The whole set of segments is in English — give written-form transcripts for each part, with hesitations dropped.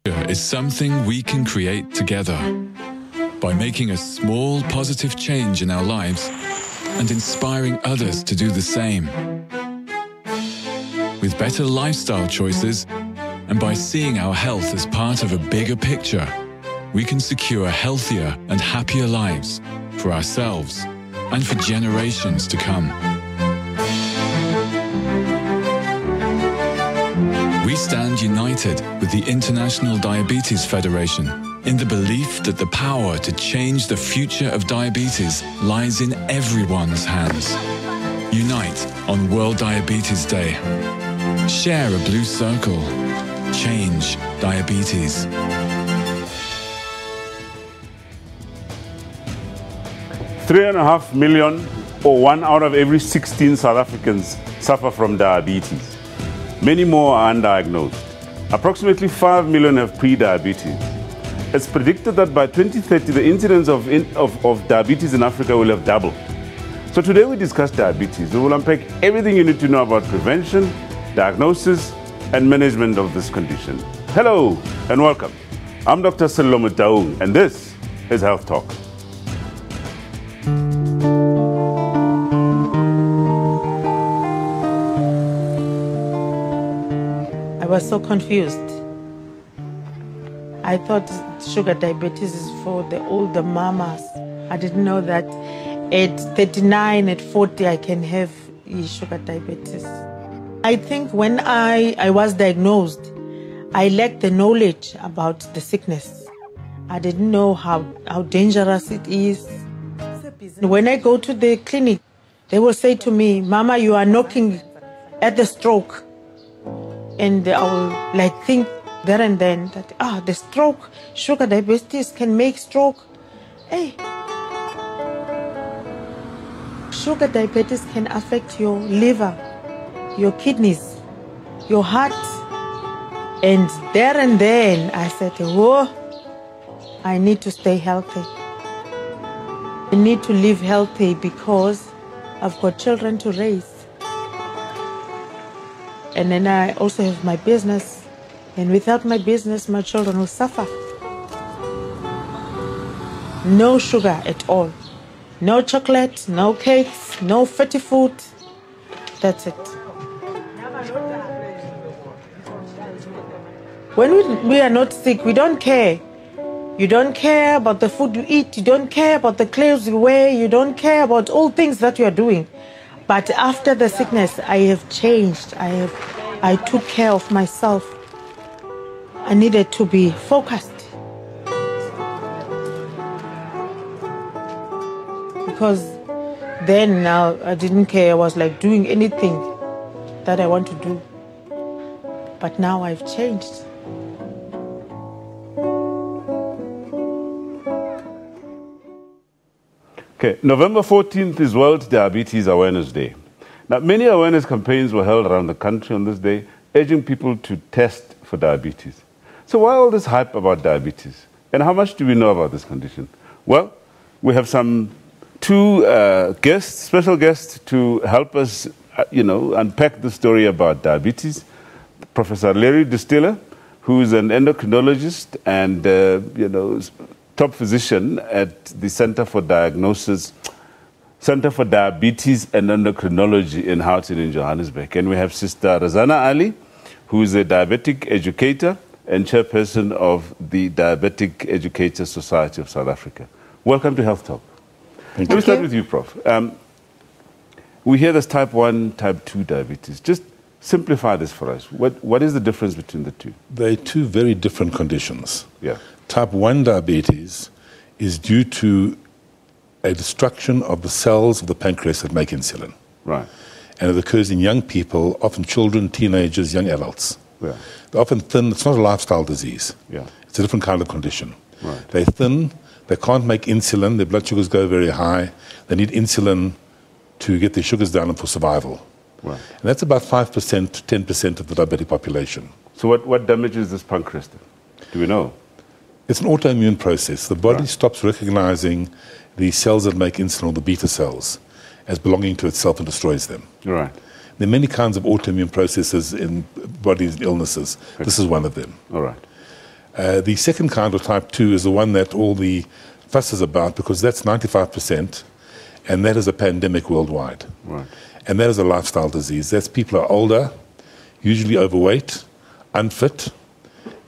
is something we can create together by making a small positive change in our lives and inspiring others to do the same. With better lifestyle choices and by seeing our health as part of a bigger picture, we can secure healthier and happier lives for ourselves and for generations to come. We stand united with the International Diabetes Federation in the belief that the power to change the future of diabetes lies in everyone's hands. Unite on World Diabetes Day. Share a blue circle. Change diabetes. 3.5 million, or 1 out of every 16 South Africans, suffer from diabetes. Many more are undiagnosed. Approximately 5 million have pre-diabetes. It's predicted that by 2030, the incidence of diabetes in Africa will have doubled. So today we discuss diabetes. We will unpack everything you need to know about prevention, diagnosis, and management of this condition. Hello and welcome. I'm Dr. Sello Mutaung, and this is Health Talk. I was so confused. I thought sugar diabetes is for the older mamas. I didn't know that at 39, at 40, I can have sugar diabetes. I think when I was diagnosed, I lacked the knowledge about the sickness. I didn't know how dangerous it is. When I go to the clinic, they will say to me, "Mama, you are knocking at the stroke." And I will think there and then that, the stroke, sugar diabetes can make stroke. Hey, sugar diabetes can affect your liver, your kidneys, your heart. And there and then I said, whoa, I need to stay healthy. I need to live healthy because I've got children to raise. And then I also have my business. And without my business, my children will suffer. No sugar at all. No chocolate, no cakes, no fatty food. That's it. When we are not sick, we don't care. You don't care about the food you eat. You don't care about the clothes you wear. You don't care about all things that you are doing. But after the sickness, I have changed. I took care of myself. I needed to be focused. Because then now I didn't care. I was doing anything that I want to do. But now I've changed. Okay, November 14th is World Diabetes Awareness Day. Now, many awareness campaigns were held around the country on this day, urging people to test for diabetes. So why all this hype about diabetes? And how much do we know about this condition? Well, we have two special guests to help us, unpack the story about diabetes. Professor Larry Distiller, who is an endocrinologist and, top physician at the Center for Diabetes and Endocrinology in Houghton in Johannesburg. And we have Sister Razana Ali, who is a diabetic educator and chairperson of the Diabetic Educators Society of South Africa. Welcome to Health Talk. Let me start with you, Prof. We hear there's type 1, type 2 diabetes. Just simplify this for us. What is the difference between the two? They're two very different conditions. Yeah. Type 1 diabetes is due to a destruction of the cells of the pancreas that make insulin. Right. And it occurs in young people, often children, teenagers, young adults. Yeah. They're often thin. It's not a lifestyle disease. Yeah. It's a different kind of condition. Right. They're thin. They can't make insulin. Their blood sugars go very high. They need insulin to get their sugars down and for survival. Right. And that's about 5% to 10% of the diabetic population. So what damages this pancreas then? Do we know? It's an autoimmune process. The body stops recognizing the cells that make insulin, or the beta cells, as belonging to itself and destroys them. Right. There are many kinds of autoimmune processes in bodies and illnesses. Okay. This is one of them. All right. The second kind of type 2 is the one that all the fuss is about, because that's 95%, and that is a pandemic worldwide. Right. And that is a lifestyle disease. That's people are older, usually overweight, unfit,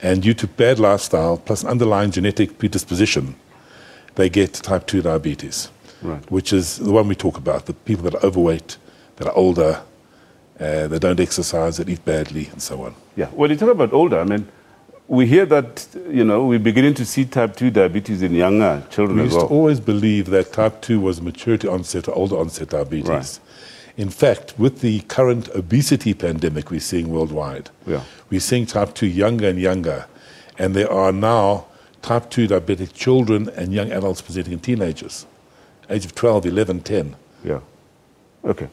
and due to bad lifestyle plus underlying genetic predisposition, they get type 2 diabetes, right, which is the one we talk about, the people that are overweight, that are older, they don't exercise, that eat badly, and so on. Yeah, well, you talk about older, I mean, we hear that, we're beginning to see type 2 diabetes in younger children We as used well. to always believe that type 2 was maturity onset or older onset diabetes. Right. In fact, with the current obesity pandemic we're seeing worldwide, we're seeing type 2 younger and younger, and there are now type 2 diabetic children and young adults presenting in teenagers, age of 12, 11, 10. Yeah. Okay.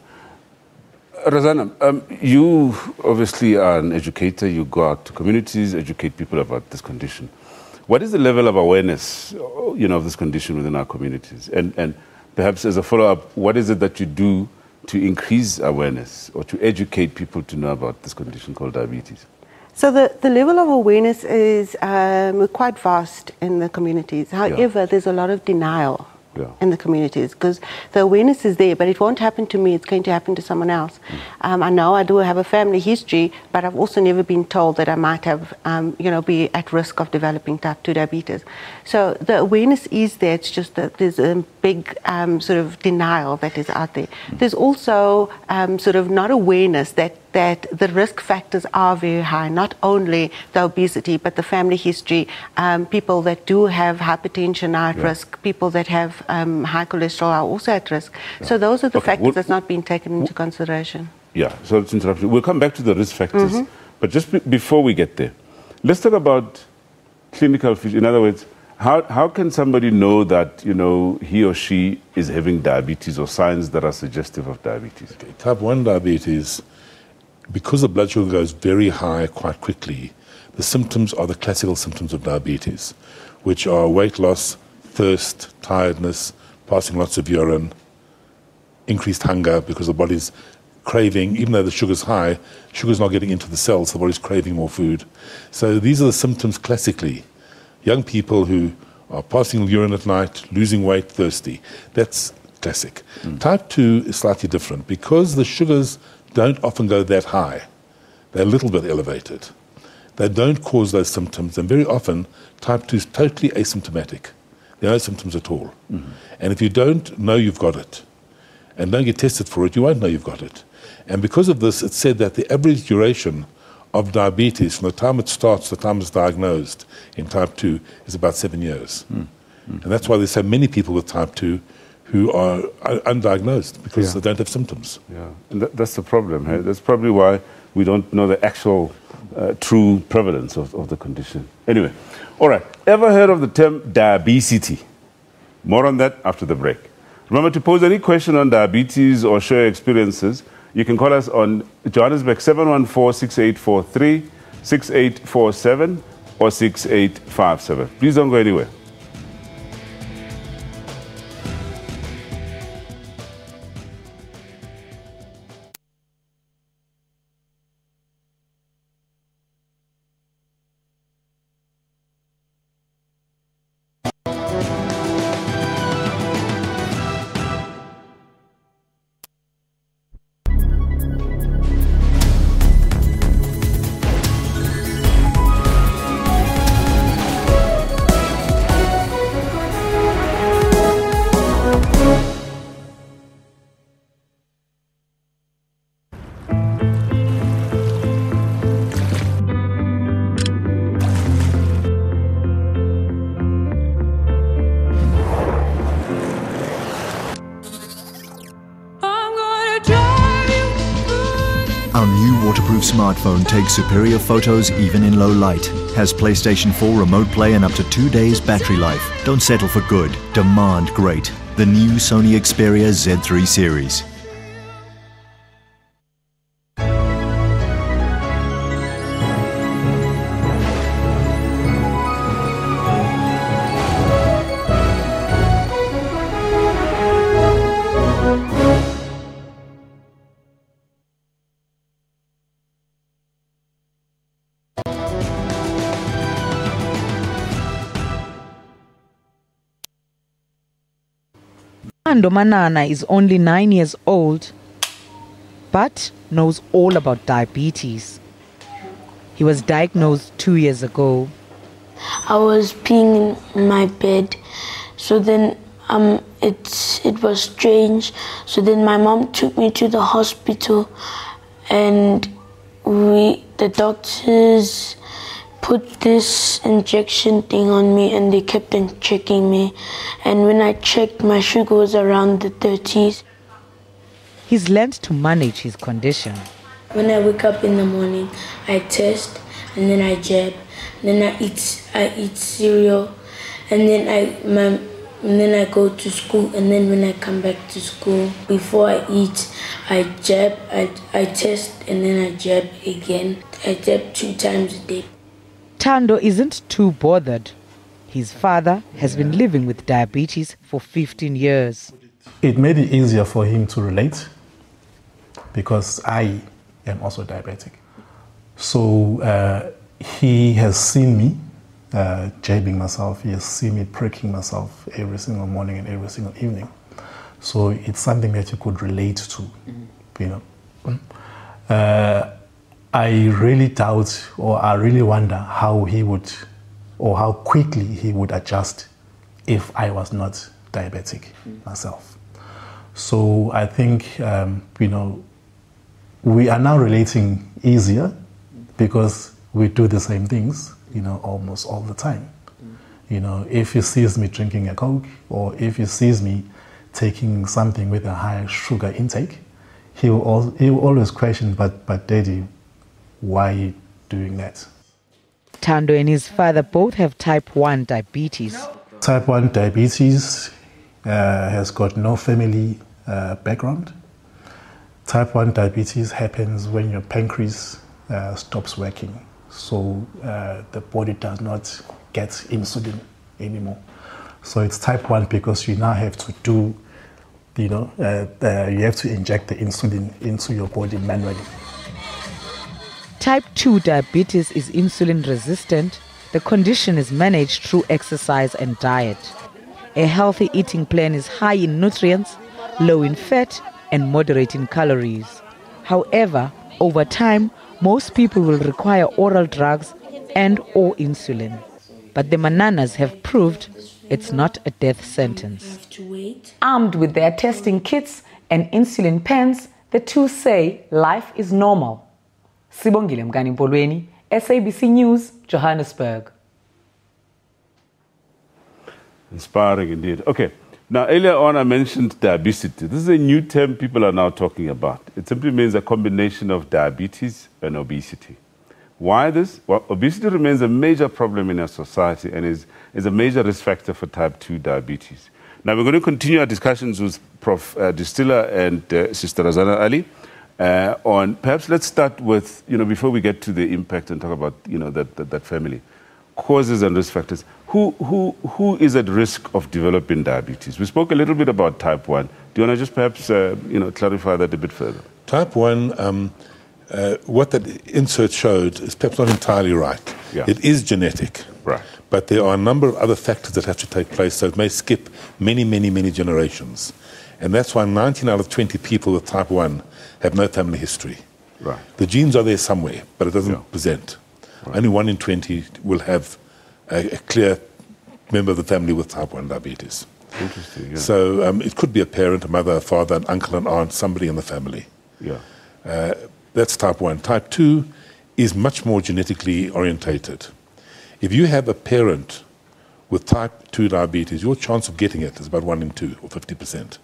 Razana, you obviously are an educator. You go out to communities, educate people about this condition. What is the level of awareness, of this condition within our communities? And perhaps as a follow-up, what is it that you do to increase awareness or to educate people to know about this condition called diabetes? So the level of awareness is quite vast in the communities. However, there's a lot of denial in the communities, because the awareness is there, but it won't happen to me, it's going to happen to someone else. I know I do have a family history, but I've also never been told that I might have, be at risk of developing type 2 diabetes. So the awareness is there, it's just that there's a big sort of denial that is out there. There's also sort of not awareness that the risk factors are very high, not only the obesity, but the family history. People that do have hypertension are at risk. People that have high cholesterol are also at risk. So those are the factors that's not being taken into consideration. Yeah, so it's interruption. We'll come back to the risk factors. But just before we get there, let's talk about clinical features. In other words, how can somebody know that, he or she is having diabetes or signs that are suggestive of diabetes? Okay. Type 1 diabetes, because the blood sugar goes very high quite quickly, the symptoms are the classical symptoms of diabetes, which are weight loss, thirst, tiredness, passing lots of urine, increased hunger because the body's craving, even though the sugar's high, sugar's not getting into the cells, so the body's craving more food. So these are the symptoms classically. Young people who are passing urine at night, losing weight, thirsty. That's classic. Type 2 is slightly different because the sugars don't often go that high. They're a little bit elevated. They don't cause those symptoms, and very often type 2 is totally asymptomatic. There are no symptoms at all. And if you don't know you've got it and don't get tested for it, you won't know you've got it. And because of this, it's said that the average duration of diabetes from the time it starts to the time it's diagnosed in type 2 is about 7 years. And that's why there's so many people with type 2 who are undiagnosed because they don't have symptoms. Yeah, and that's the problem. Hey? That's probably why we don't know the actual true prevalence of the condition. Anyway, all right. Ever heard of the term diabetes? More on that after the break. Remember, to pose any question on diabetes or share experiences, you can call us on Johannesburg 714-6843, 6847, or 6857. Please don't go anywhere. Our new waterproof smartphone takes superior photos even in low light. Has PlayStation 4 remote play and up to 2 days battery life. Don't settle for good, demand great. The new Sony Xperia Z3 series. Thando Manana is only 9 years old, but knows all about diabetes. He was diagnosed 2 years ago. I was peeing in my bed, so then it was strange. So then my mom took me to the hospital, and the doctors put this injection thing on me, and they kept on checking me. And when I checked, my sugar was around the 30s. He's learned to manage his condition. When I wake up in the morning, I test, and then I jab, and then I eat cereal, and then I go to school, and then when I come back to school, before I eat, I jab, I test, and then I jab again. I jab 2 times a day. Thando isn't too bothered. His father has been living with diabetes for 15 years. It made it easier for him to relate because I am also diabetic. So he has seen me jabbing myself. He has seen me pricking myself every single morning and every single evening. So it's something that you could relate to, you know. I really doubt, or I really wonder how he would, or how quickly he would adjust if I was not diabetic myself. So I think, you know, we are now relating easier because we do the same things, you know, almost all the time. You know, if he sees me drinking a Coke, or if he sees me taking something with a high sugar intake, he will always question, but Daddy, why are you doing that? Thando and his father both have type 1 diabetes. Type 1 diabetes has got no family background. Type 1 diabetes happens when your pancreas stops working. So the body does not get insulin anymore. So it's type 1 because you now have to do, you know, you have to inject the insulin into your body manually. Type 2 diabetes is insulin resistant. The condition is managed through exercise and diet. A healthy eating plan is high in nutrients, low in fat, and moderate in calories. However, over time, most people will require oral drugs and/or insulin. But the Mananas have proved it's not a death sentence. Armed with their testing kits and insulin pens, the two say life is normal. Sibongile Mgani Mpolweni, SABC News, Johannesburg. Inspiring indeed. Okay, now earlier on I mentioned diabetes. This is a new term people are now talking about. It simply means a combination of diabetes and obesity. Why this? Well, obesity remains a major problem in our society and is a major risk factor for type 2 diabetes. Now we're going to continue our discussions with Prof. Distiller and Sister Razana Ali. Perhaps let's start with, you know, before we get to the impact and talk about, you know, that family, causes and risk factors. Who is at risk of developing diabetes? We spoke a little bit about type 1. Do you want to just perhaps, you know, clarify that a bit further? Type 1, what that insert showed is perhaps not entirely right. Yeah. It is genetic. Right. But there are a number of other factors that have to take place, so it may skip many, many, many generations. And that's why 19 out of 20 people with type 1 have no family history. Right. The genes are there somewhere, but it doesn't present. Right. Only 1 in 20 will have a clear member of the family with type 1 diabetes. Interesting, yeah. So it could be a parent, a mother, a father, an uncle, an aunt, somebody in the family. Yeah. That's type 1. Type 2 is much more genetically orientated. If you have a parent with type 2 diabetes, your chance of getting it is about 1 in 2, or 50%.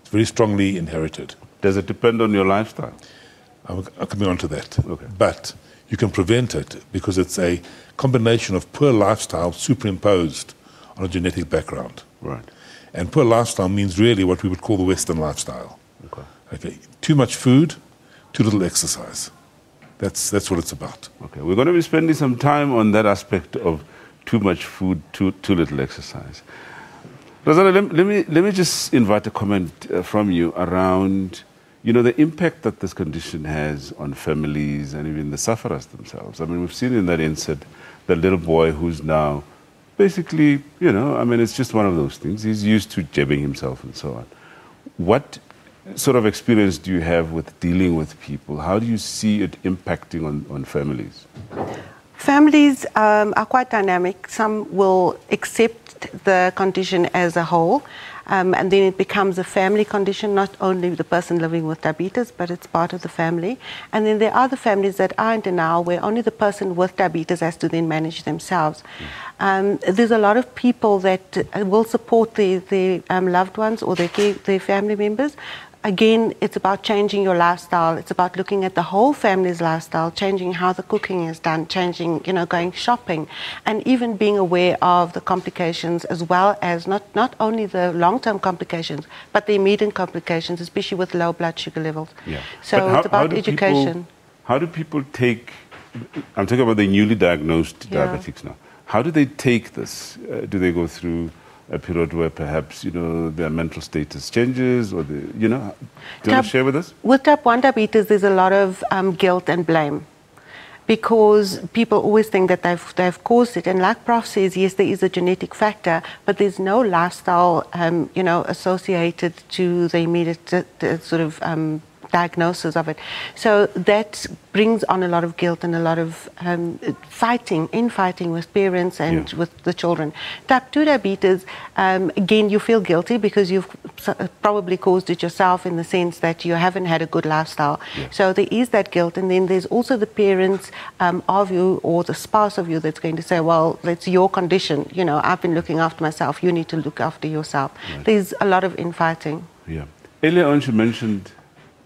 It's very strongly inherited. Does it depend on your lifestyle? I'm coming on to that. Okay. But you can prevent it because it's a combination of poor lifestyle superimposed on a genetic background. Right. And poor lifestyle means really what we would call the Western lifestyle. Okay. Too much food, too little exercise. That's what it's about. Okay. We're going to be spending some time on that aspect of too much food, too little exercise. Razana, let me just invite a comment from you around, you know, the impact that this condition has on families and even the sufferers themselves. I mean, we've seen in that insert the little boy who's now basically, you know, I mean, it's just one of those things. He's used to jabbing himself and so on. What sort of experience do you have with dealing with people? How do you see it impacting on families? Families are quite dynamic. Some will accept the condition as a whole, and then it becomes a family condition, not only the person living with diabetes, but it's part of the family. And then there are the families that are in denial, where only the person with diabetes has to then manage themselves. There's a lot of people that will support their loved ones or their family members. Again, it's about changing your lifestyle. It's about looking at the whole family's lifestyle, changing how the cooking is done, changing, you know, going shopping, and even being aware of the complications, as well as not only the long-term complications, but the immediate complications, especially with low blood sugar levels. Yeah. So it's about education. How do people take, I'm talking about the newly diagnosed diabetics now, how do they take this? Do they go through a period where perhaps, you know, their mental status changes, or you know, do you want to share with us? With type 1 diabetes, there's a lot of guilt and blame, because people always think that they've caused it. And like Prof says, yes, there is a genetic factor, but there's no lifestyle, you know, associated to the immediate sort of diagnosis of it. So that brings on a lot of guilt and a lot of fighting with parents and with the children. Type 2 diabetes, again, you feel guilty because you've probably caused it yourself, in the sense that you haven't had a good lifestyle. So there is that guilt, and then there's also the parents of you, or the spouse of you, that's going to say, well, that's your condition, you know, I've been looking after myself, you need to look after yourself. There's a lot of infighting. Yeah. Earlier on, you mentioned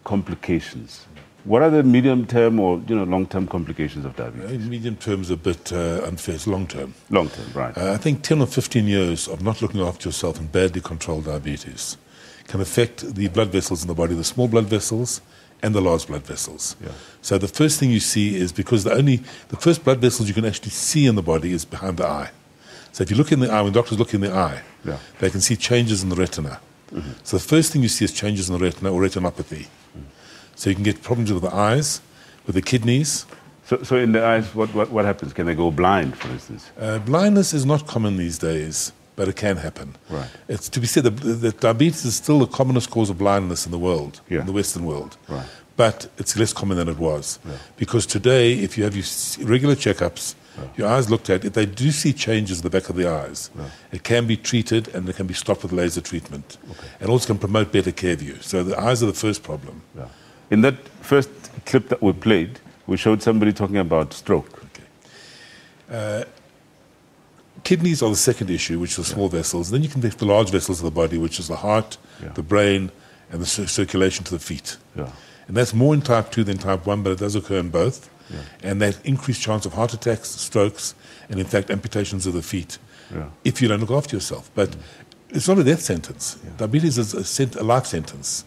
complications. What are the medium-term or, you know, long-term complications of diabetes? Medium term is a bit unfair. It's long-term. Long-term, right. I think 10 or 15 years of not looking after yourself and badly controlled diabetes can affect the blood vessels in the body, the small blood vessels and the large blood vessels. So the first thing you see is, because the first blood vessels you can actually see in the body is behind the eye. So if you look in the eye, when doctors look in the eye, they can see changes in the retina. So the first thing you see is changes in the retina, or retinopathy. So you can get problems with the eyes, with the kidneys. So in the eyes, what happens? Can they go blind, for instance? Blindness is not common these days, but it can happen. Right. It's to be said that diabetes is still the commonest cause of blindness in the world, in the Western world. Right. But it's less common than it was. Because today, if you have your regular checkups, your eyes looked at, if they do see changes in the back of the eyes, it can be treated, and it can be stopped with laser treatment. And also can promote better care view. So the eyes are the first problem. In that first clip that we played, we showed somebody talking about stroke. Kidneys are the second issue, which are small vessels. Then you can take the large vessels of the body, which is the heart, the brain, and the circulation to the feet. And that's more in type 2 than type 1, but it does occur in both. And that increased chance of heart attacks, strokes, and in fact amputations of the feet, if you don't look after yourself. But it's not a death sentence. Diabetes is a life sentence.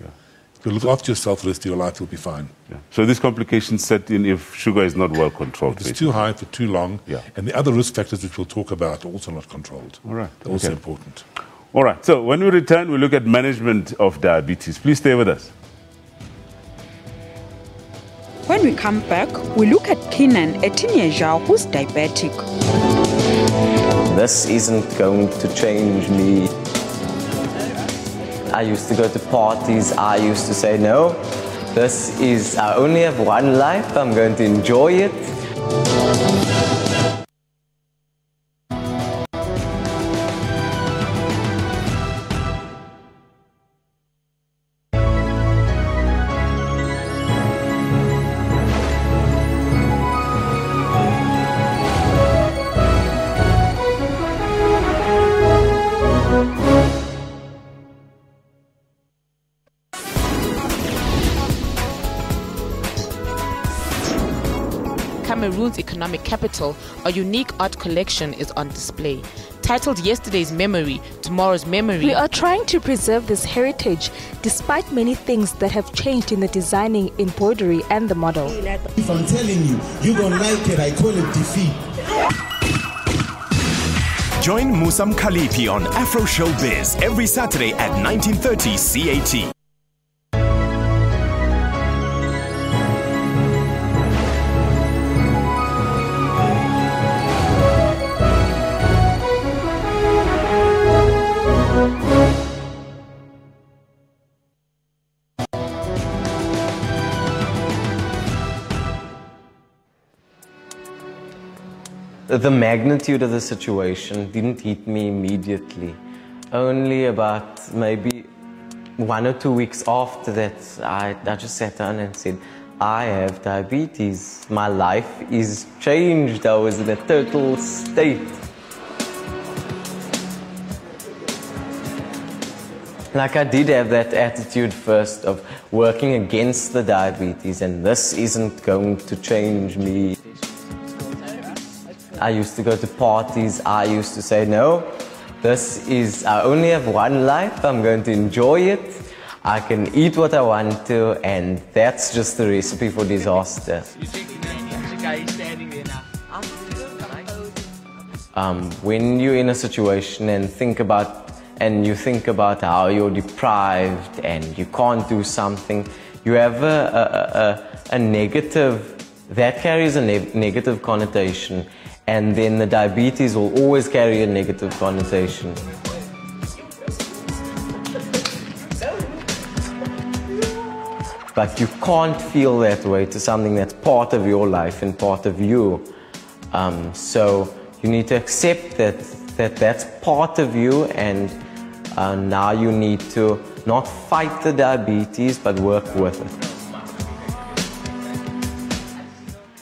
If you look after yourself the rest of your life, you'll be fine. So these complications set in if sugar is not well controlled. If it's too high for too long, and the other risk factors which we'll talk about are also not controlled. All right. They're also important. All right. So when we return, we'll look at management of diabetes. Please stay with us. When we come back, we look at Kenan, a teenager who's diabetic. This isn't going to change me. I used to go to parties. I used to say, no, I only have one life. I'm going to enjoy it. Cameroon's economic capital, a unique art collection is on display. Titled Yesterday's Memory, Tomorrow's Memory. We are trying to preserve this heritage despite many things that have changed in the designing, embroidery and the model. If I'm telling you, you don't like it, I call it defeat. Join Musam Khalifi on Afro Showbiz every Saturday at 19:30 CAT. The magnitude of the situation didn't hit me immediately. Only about maybe 1 or 2 weeks after that, I just sat down and said, I have diabetes. My life is changed. I was in a total state. Like I did have that attitude first of working against the diabetes, and this isn't going to change me. I used to go to parties. I used to say, no, I only have one life. I'm going to enjoy it. I can eat what I want to, and that's just the recipe for disaster. When you're in a situation and you think about how you're deprived and you can't do something, you have a negative, that carries a negative connotation, and then the diabetes will always carry a negative connotation. But you can't feel that way to something that's part of your life and part of you. So you need to accept that that's part of you, and now you need to not fight the diabetes, but work with it.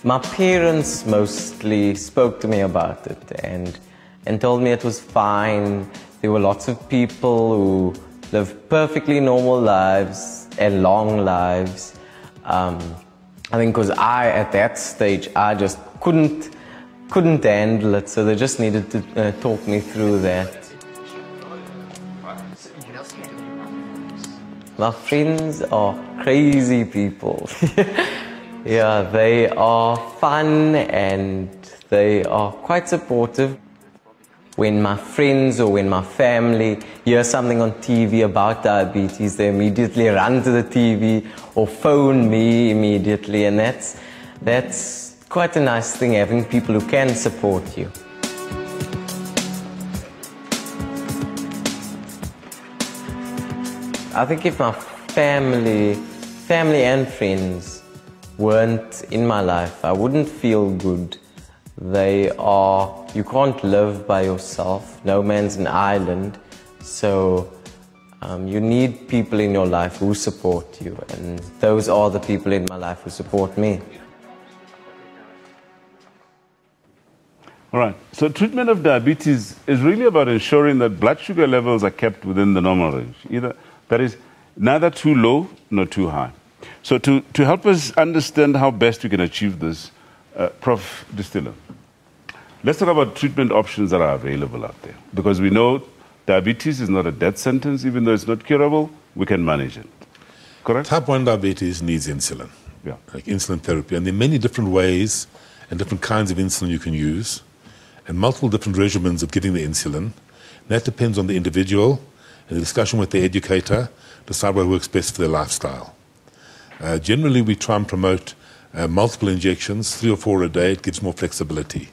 My parents mostly spoke to me about it and told me it was fine. There were lots of people who lived perfectly normal lives and long lives. I think because at that stage, I just couldn't handle it, so they just needed to talk me through that. My friends are crazy people. Yeah, they are fun and they are quite supportive. When my friends or when my family hear something on TV about diabetes, they immediately run to the TV or phone me immediately, and that's quite a nice thing, having people who can support you. I think if my family and friends weren't in my life, I wouldn't feel good. You can't live by yourself. No man's an island. So you need people in your life who support you, and those are the people in my life who support me. All right. So treatment of diabetes is really about ensuring that blood sugar levels are kept within the normal range. That is, neither too low nor too high. So to help us understand how best we can achieve this, Prof. Distiller, let's talk about treatment options that are available out there. Because we know diabetes is not a death sentence. Even though it's not curable, we can manage it. Correct? Type 1 diabetes needs insulin, like insulin therapy. And there are many different ways and different kinds of insulin you can use, and multiple different regimens of giving the insulin. And that depends on the individual and the discussion with the educator, decide what works best for their lifestyle. Generally, we try and promote multiple injections, 3 or 4 a day. It gives more flexibility.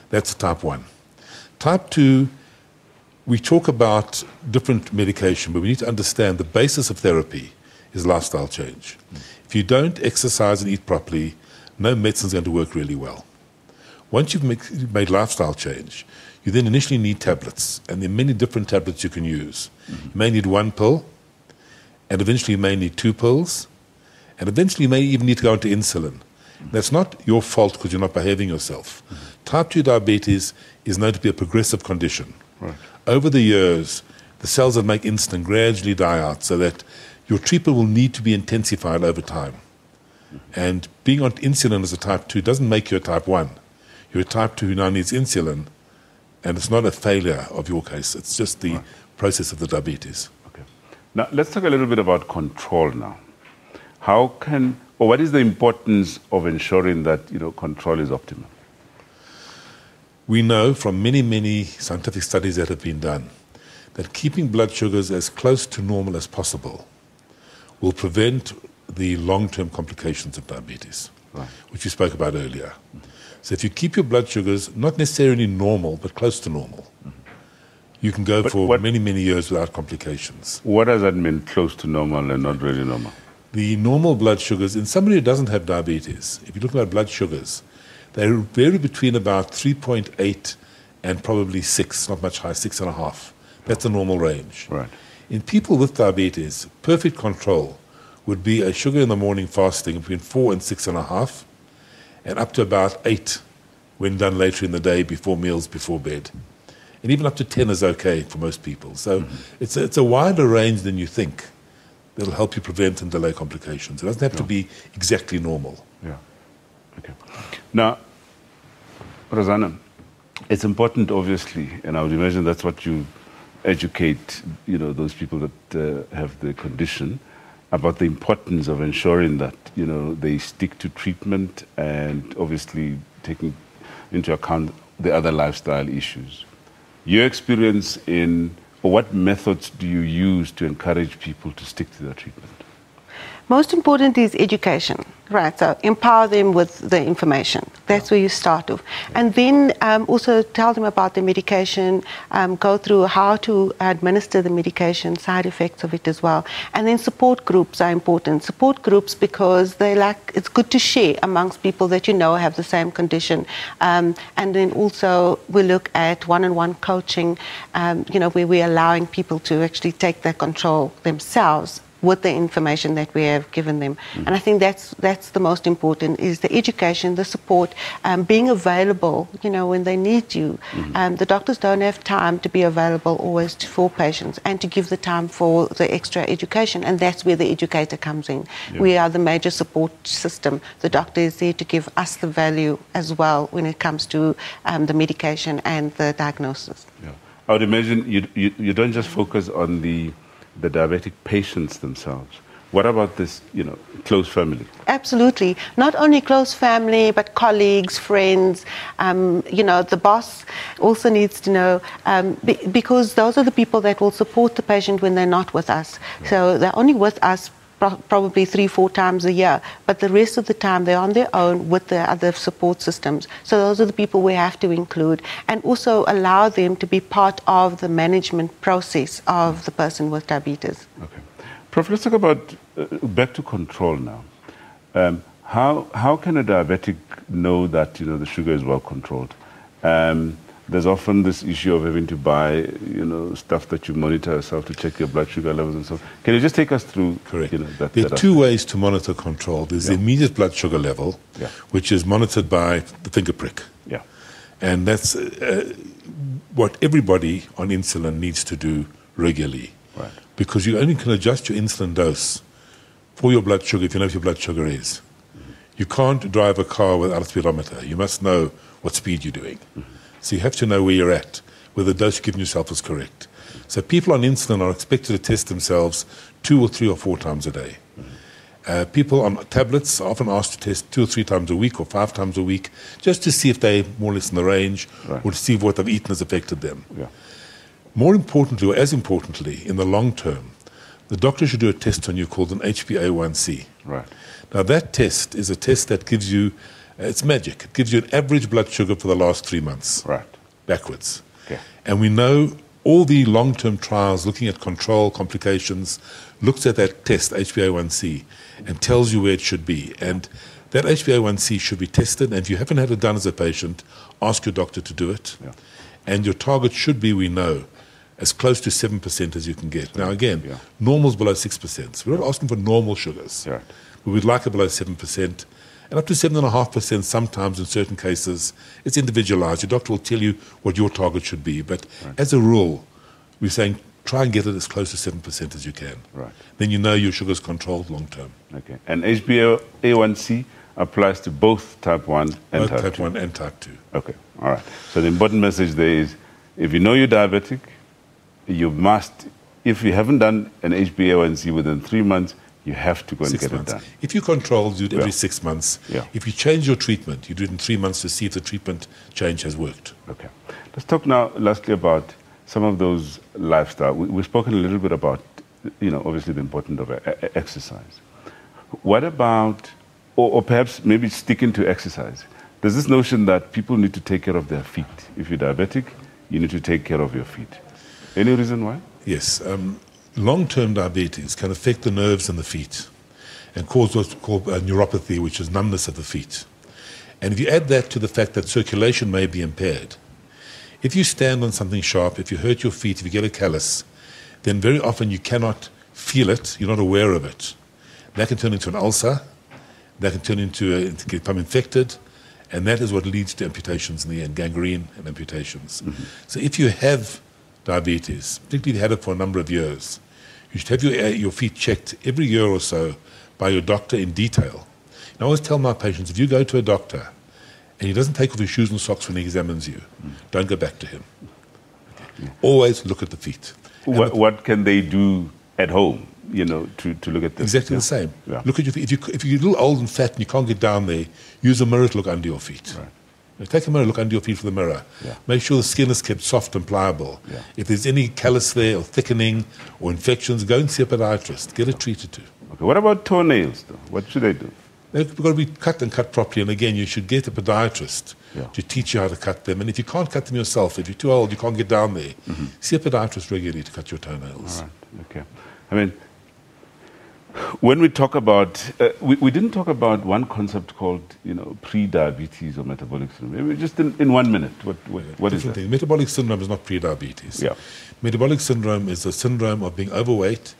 That's type 1. Type 2, we talk about different medication, but we need to understand the basis of therapy is lifestyle change. If you don't exercise and eat properly, no medicine is going to work really well. Once you've made lifestyle change, you then initially need tablets, and there are many different tablets you can use. You may need 1 pill, and eventually you may need 2 pills, and eventually you may even need to go into insulin. That's not your fault because you're not behaving yourself. Type 2 diabetes is known to be a progressive condition. Right. Over the years, the cells that make insulin gradually die out, so that your treatment will need to be intensified over time. And being on insulin as a type 2 doesn't make you a type 1. You're a type 2 who now needs insulin, and it's not a failure of your case. It's just the process of the diabetes. Okay. Now, let's talk a little bit about control now. What is the importance of ensuring that control is optimal? We know from many, many scientific studies that have been done that keeping blood sugars as close to normal as possible will prevent the long-term complications of diabetes, which we spoke about earlier. So if you keep your blood sugars not necessarily normal, but close to normal, you can go for many, many years without complications. What does that mean, close to normal and not really normal? The normal blood sugars, in somebody who doesn't have diabetes, if you look at blood sugars, They vary between about 3.8 and probably 6, not much higher, 6.5. That's the normal range. Right. In people with diabetes, perfect control would be a sugar in the morning fasting between 4 and 6.5, and up to about 8 when done later in the day, before meals, before bed. And even up to 10 is okay for most people. So it's a wider range than you think that'll help you prevent and delay complications. It doesn't have to be exactly normal. Yeah. Okay. Now, Rosanna, it's important, obviously, and I would imagine that's what you educate, those people that have the condition, about the importance of ensuring that, they stick to treatment and obviously taking into account the other lifestyle issues. Your experience or what methods do you use to encourage people to stick to their treatment? Most important is education, right? So empower them with the information. That's where you start off. And then also tell them about the medication, go through how to administer the medication, side effects of it as well. And then support groups are important. Support groups because it's good to share amongst people that have the same condition. And then also we look at one-on-one coaching, where we're allowing people to actually take their control themselves with the information that we have given them. And I think that's the most important, is the education, the support, being available, when they need you. The doctors don't have time to be available always for patients and to give the time for the extra education, and that's where the educator comes in. Yeah. We are the major support system. The doctor is there to give us the value as well when it comes to the medication and the diagnosis. Yeah. I would imagine you don't just focus on the diabetic patients themselves. What about this, close family? Absolutely. Not only close family, but colleagues, friends. The boss also needs to know, because those are the people that will support the patient when they're not with us. Yeah. So they're only with us probably 3-4 times a year, but the rest of the time they're on their own with the other support systems. So those are the people we have to include, and also allow them to be part of the management process of the person with diabetes. Okay. Prof, let's talk about, back to control now. How can a diabetic know that, the sugar is well controlled? There's often this issue of having to buy, stuff that you monitor yourself to check your blood sugar levels and so on. Can you just take us through? Correct. There are two ways to monitor control. There's the immediate blood sugar level, which is monitored by the finger prick. Yeah. And that's what everybody on insulin needs to do regularly. Right. Because you only can adjust your insulin dose for your blood sugar if you know what your blood sugar is. You can't drive a car without a speedometer. You must know what speed you're doing. So you have to know where you're at, whether the dose you're giving yourself is correct. So people on insulin are expected to test themselves 2 or 3 or 4 times a day. People on tablets are often asked to test 2 or 3 times a week or 5 times a week, just to see if they're more or less in the range, or to see if what they've eaten has affected them. Yeah. More importantly, or as importantly, in the long term, the doctor should do a test on you called an HbA1c. Right. Now that test is a test that gives you, it's magic. It gives you an average blood sugar for the last 3 months. Right. Backwards. Okay. And we know all the long-term trials looking at control, complications, looks at that test, HbA1c, and tells you where it should be. And that HbA1c should be tested, and if you haven't had it done as a patient, ask your doctor to do it. Yeah. And your target should be, we know, as close to 7% as you can get. Now again, normal's below 6%. So we're not asking for normal sugars. Right. But we'd like it below 7%. And up to 7.5% sometimes in certain cases. It's individualized. Your doctor will tell you what your target should be. But as a rule, we're saying try and get it as close to 7% as you can. Right. Then you know your sugar's controlled long term. Okay. And HbA1c applies to both type 1 and both type 2? 1 and type 2. Okay. All right. So the important message there is, if you know you're diabetic, you must, if you haven't done an HbA1c within 3 months, you have to go and 6 get months. it done. If you control, do it every 6 months. Yeah. If you change your treatment, you do it in 3 months to see if the treatment change has worked. Okay. Let's talk now, lastly, about some of those lifestyle. We've spoken a little bit about, obviously the importance of exercise. What about, or perhaps maybe sticking to exercise, there's this notion that people need to take care of their feet. If you're diabetic, you need to take care of your feet. Any reason why? Yes. Long-term diabetes can affect the nerves in the feet and cause what's called neuropathy, which is numbness of the feet. And if you add that to the fact that circulation may be impaired, if you stand on something sharp, if you hurt your feet, if you get a callus, then very often you cannot feel it, you're not aware of it. That can turn into an ulcer, that can turn into become infected, and that is what leads to amputations in the end, gangrene and amputations. So if you have diabetes, particularly if you had it for a number of years, you should have your feet checked every year or so by your doctor in detail. And I always tell my patients, if you go to a doctor and he doesn't take off his shoes and socks when he examines you, don't go back to him. Okay. Always look at the feet. What can they do at home, to look at this? Exactly the same. Yeah. Look at your feet. If you're a little old and fat and you can't get down there, use a mirror to look under your feet. Right. Take a mirror, look under your feet for the mirror. Yeah. Make sure the skin is kept soft and pliable. Yeah. If there's any callus there or thickening or infections, go and see a podiatrist. Get it treated too. Okay. What about toenails, though? What should they do? They've got to be cut and cut properly. And again, you should get a podiatrist to teach you how to cut them. And if you can't cut them yourself, if you're too old, you can't get down there, see a podiatrist regularly to cut your toenails. All right. Okay. I mean, when we talk about, we didn't talk about one concept called, pre-diabetes or metabolic syndrome. Maybe just in 1 minute, what is that? Metabolic syndrome is not pre-diabetes. Yeah. Metabolic syndrome is a syndrome of being overweight,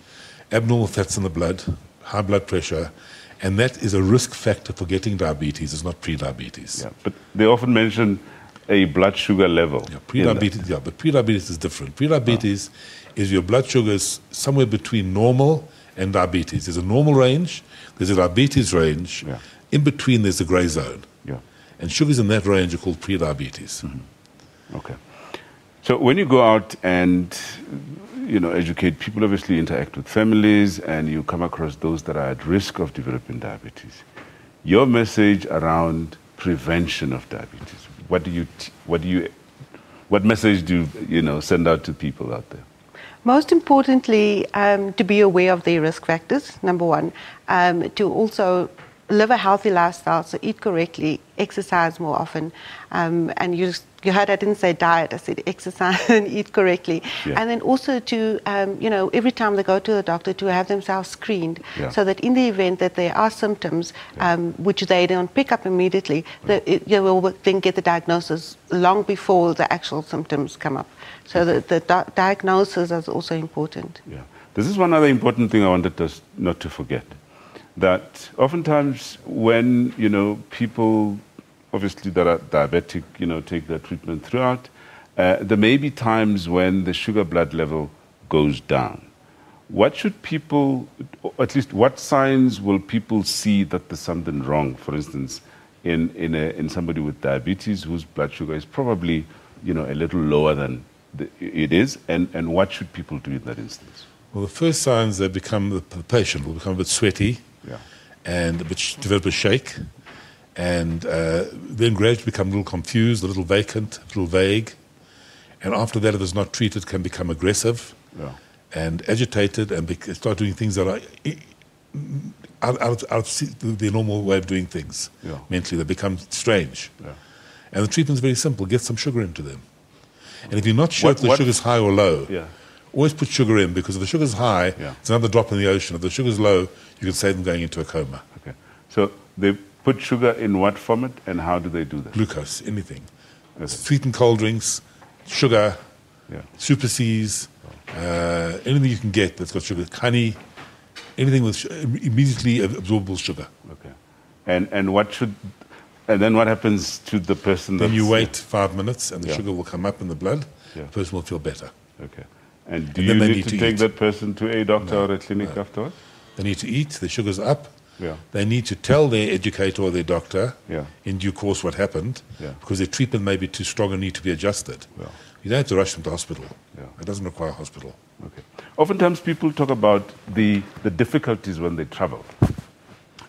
abnormal fats in the blood, high blood pressure, and that is a risk factor for getting diabetes. It's not pre-diabetes. Yeah, but they often mention a blood sugar level. Yeah, pre-diabetes. Yeah, but pre-diabetes is different. Pre-diabetes is your blood sugar is somewhere between normal and diabetes. There's a normal range. There's a diabetes range. Yeah. In between, there's a grey zone. Yeah. And sugars in that range are called pre-diabetes. Okay. So when you go out and educate people, obviously interact with families, and you come across those that are at risk of developing diabetes. Your message around prevention of diabetes. What message do you send out to people out there? Most importantly, to be aware of their risk factors, number one, to also live a healthy lifestyle, so eat correctly, exercise more often, and you heard I didn't say diet, I said exercise and eat correctly. Yeah. And then also to, every time they go to the doctor, to have themselves screened, so that in the event that there are symptoms, which they don't pick up immediately, you will then get the diagnosis long before the actual symptoms come up. So the diagnosis is also important. Yeah. This is one other important thing I wanted us not to forget. That oftentimes when, people, obviously that are diabetic, take their treatment throughout, there may be times when the sugar blood level goes down. What should people, or at least what signs will people see that there's something wrong, for instance, in somebody with diabetes whose blood sugar is probably, a little lower than it is, and what should people do in that instance? Well, the first signs, the patient will become a bit sweaty, and develop a shake, and then gradually become a little confused, a little vacant, a little vague, and after that, if it's not treated, can become aggressive and agitated, and start doing things that are out of the normal way of doing things. Mentally, they become strange. And the treatment is very simple: get some sugar into them. And if you're not sure if the sugar's high or low, always put sugar in, because if the sugar's high, it's another drop in the ocean. If the sugar's low, you can save them going into a coma. Okay. So they put sugar in what format, and how do they do that? Glucose, anything. Okay. Sweetened cold drinks, sugar, Super C's, anything you can get that's got sugar, honey, anything with immediately absorbable sugar. Okay. And then what happens to the person? Then you wait 5 minutes, and the sugar will come up in the blood. The person will feel better. Okay. And do you need to take that person to a doctor or a clinic afterwards? They need to eat, their sugar's up. They need to tell their educator or their doctor in due course what happened, because their treatment may be too strong and need to be adjusted. You don't have to rush them to hospital. It doesn't require hospital. Okay. Oftentimes people talk about the difficulties when they travel.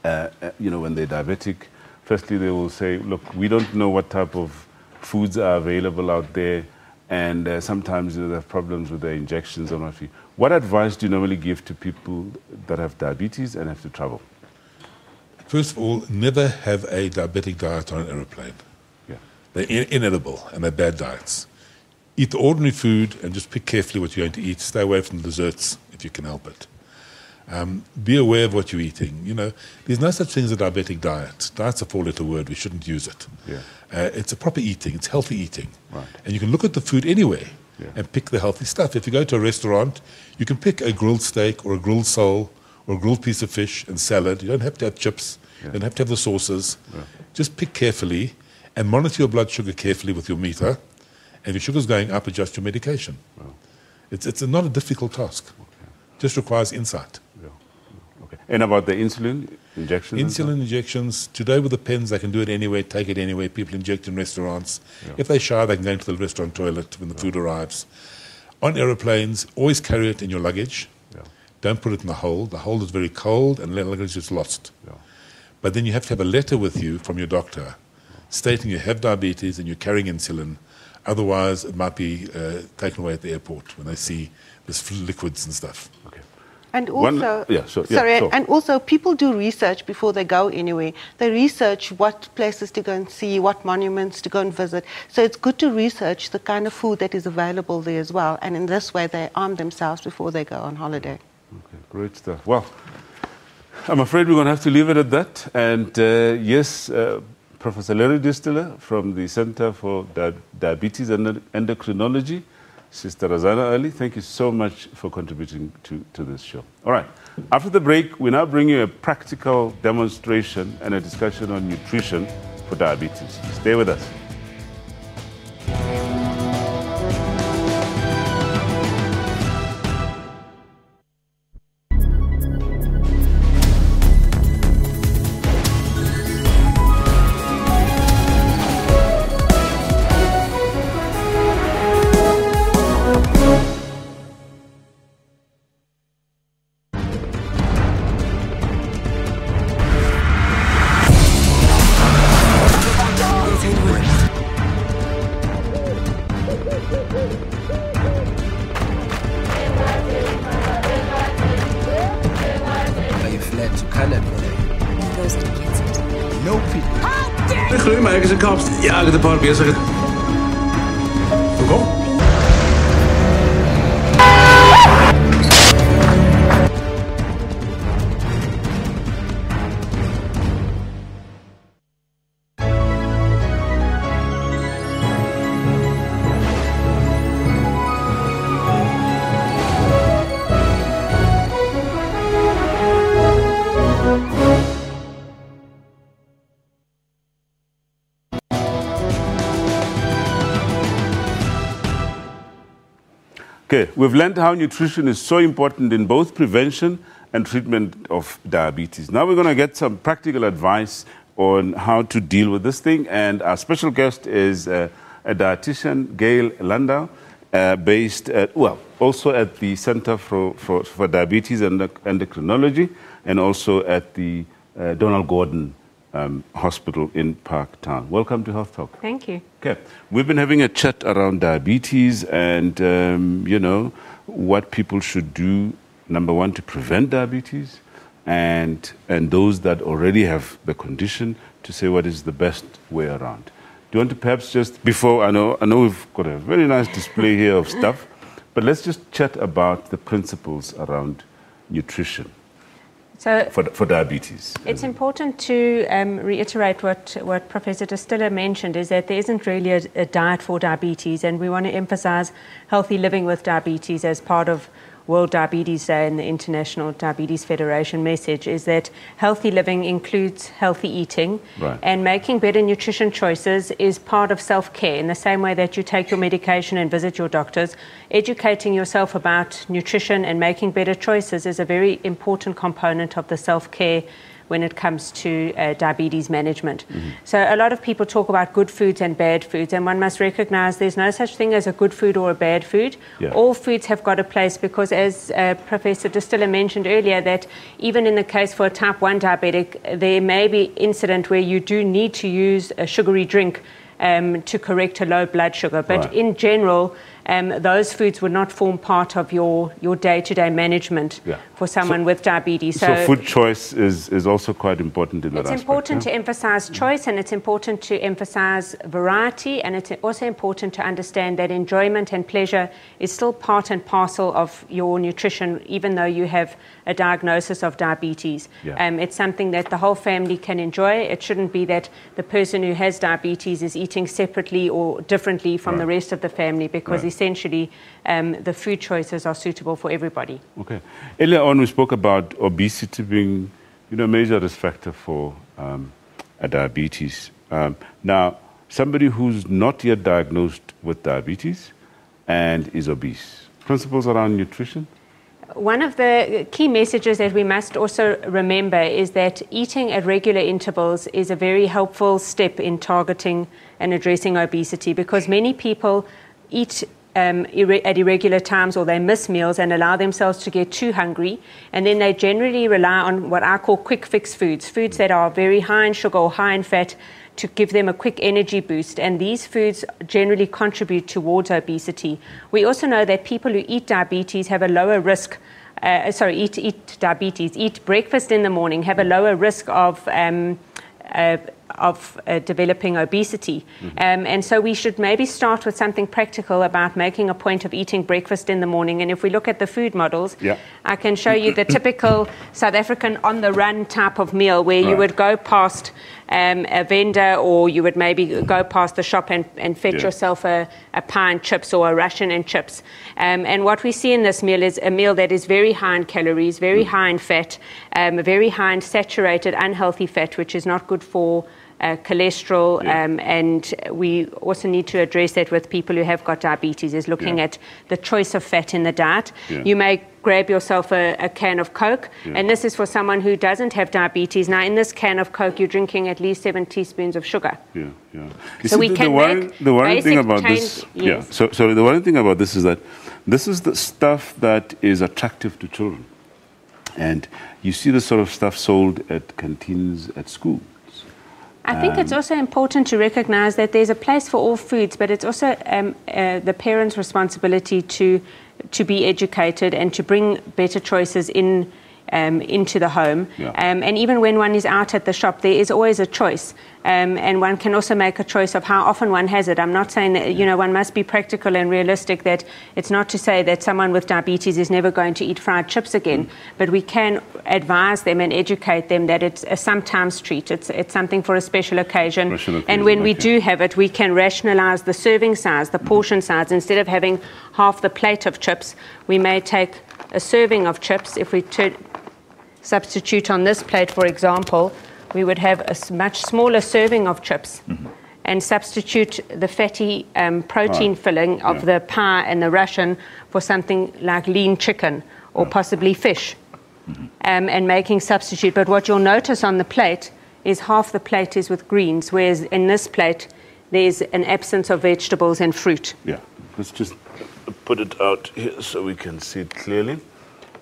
When they're diabetic, firstly they will say, look, we don't know what type of foods are available out there, and sometimes they have problems with their injections or not. What advice do you normally give to people that have diabetes and have to travel? First of all, never have a diabetic diet on an aeroplane. They're inedible, and they're bad diets. Eat the ordinary food and just pick carefully what you're going to eat. Stay away from the desserts if you can help it. Be aware of what you're eating. You know, there's no such thing as a diabetic diet. Diet's a four-letter word. We shouldn't use it. Yeah. It's a proper eating. It's healthy eating. Right. And you can look at the food anyway and pick the healthy stuff. If you go to a restaurant, you can pick a grilled steak or a grilled sole or a grilled piece of fish and salad. You don't have to have chips. You don't have to have the sauces. Yeah. Just pick carefully and monitor your blood sugar carefully with your meter. And if your sugar's going up, adjust your medication. Wow. It's not a difficult task. Okay. Just requires insight. Yeah. Okay. And about the insulin injections? Insulin injections, today with the pens, they can do it anyway, take it anyway. People inject in restaurants. Yeah. If they're shy, they can go into the restaurant toilet when the food arrives. On aeroplanes, always carry it in your luggage. Yeah. Don't put it in the hold. The hold is very cold and luggage is lost. Yeah. But then you have to have a letter with you from your doctor stating you have diabetes and you're carrying insulin. Otherwise, it might be taken away at the airport when they see this liquids and stuff. Okay. And also, sure. And also people do research before they go anywhere. They research what places to go and see, what monuments to go and visit. So it's good to research the kind of food that is available there as well. And in this way, they arm themselves before they go on holiday. Okay, great stuff. Well, I'm afraid we're going to have to leave it at that. And yes, Professor Larry Distler from the Center for Diabetes and Endocrinology, Sister Razana Ali, thank you so much for contributing to this show. All right. After the break, we now bring you a practical demonstration and a discussion on nutrition for diabetes. Stay with us. Ja, ik heb een paar bezig. Kom. Okay, we've learned how nutrition is so important in both prevention and treatment of diabetes. Now we're going to get some practical advice on how to deal with this thing. And our special guest is a dietitian, Gail Landau, based at, also at the Center for Diabetes and Endocrinology, and also at the Donald Gordon Hospital in Parktown. Welcome to Health Talk. Thank you. Okay, we've been having a chat around diabetes and, you know, what people should do, number one, to prevent diabetes, and those that already have the condition to say what is the best way around. Do you want to perhaps just, before, I know we've got a very nice display here of stuff, but let's just chat about the principles around nutrition. So for diabetes. It's important to reiterate what Professor Distler mentioned, is that there isn't really a diet for diabetes, and we want to emphasize healthy living with diabetes as part of World Diabetes Day and the International Diabetes Federation message, is that healthy living includes healthy eating, right, and making better nutrition choices is part of self-care. In the same way that you take your medication and visit your doctors, educating yourself about nutrition and making better choices is a very important component of the self-care when it comes to diabetes management. Mm-hmm. So a lot of people talk about good foods and bad foods, and one must recognize there's no such thing as a good food or a bad food. Yeah. All foods have got a place, because as Professor Distler mentioned earlier, that even in the case for a type 1 diabetic, there may be incident where you do need to use a sugary drink to correct a low blood sugar. But right, in general, those foods would not form part of your day-to-day management for someone with diabetes. So food choice is also quite important in that aspect. It's important to emphasize choice, and it's important to emphasize variety, and it's also important to understand that enjoyment and pleasure is still part and parcel of your nutrition, even though you have a diagnosis of diabetes. It's something that the whole family can enjoy. It shouldn't be that the person who has diabetes is eating separately or differently from the rest of the family, because essentially the food choices are suitable for everybody. Okay. Earlier on we spoke about obesity being, a major risk factor for diabetes. Now, somebody who's not yet diagnosed with diabetes and is obese, principles around nutrition? One of the key messages that we must also remember is that eating at regular intervals is a very helpful step in targeting and addressing obesity, because many people eat at irregular times, or they miss meals and allow themselves to get too hungry, and then they generally rely on what I call quick fix foods that are very high in sugar or high in fat, to give them a quick energy boost, and these foods generally contribute towards obesity. We also know that people who eat diabetes have a lower risk, eat breakfast in the morning, have a lower risk of developing obesity. And so we should maybe start with something practical about making a point of eating breakfast in the morning. And if we look at the food models, I can show you the typical South African on-the-run type of meal, where you would go past a vendor, or you would maybe go past the shop and fetch yourself a pie and chips, or a Russian and chips. And what we see in this meal is a meal that is very high in calories, very high in fat, very high in saturated, unhealthy fat, which is not good for cholesterol, and we also need to address that with people who have got diabetes, is looking at the choice of fat in the diet. You may grab yourself a can of Coke, and this is for someone who doesn't have diabetes. Now, in this can of Coke, you're drinking at least 7 teaspoons of sugar. You so see, the worrying thing about this, so the worrying thing about this is that this is the stuff that is attractive to children, and you see this sort of stuff sold at canteens at school. I think it's also important to recognize that there's a place for all foods, but it's also the parents' responsibility to be educated and to bring better choices into the home. And even when one is out at the shop, there is always a choice. And one can also make a choice of how often one has it. I'm not saying that, one must be practical and realistic, that it's not to say that someone with diabetes is never going to eat fried chips again, but we can advise them and educate them that it's a sometimes treat. It's something for a special occasion. And when we do have it, we can rationalize the serving size, the portion size. Instead of having half the plate of chips, we may take a serving of chips. If we substitute on this plate, for example, we would have a much smaller serving of chips, and substitute the fatty protein filling of the pie and the Russian for something like lean chicken or possibly fish, and making substitute. But what you'll notice on the plate is half the plate is with greens, whereas in this plate there's an absence of vegetables and fruit. Let's just put it out here so we can see it clearly.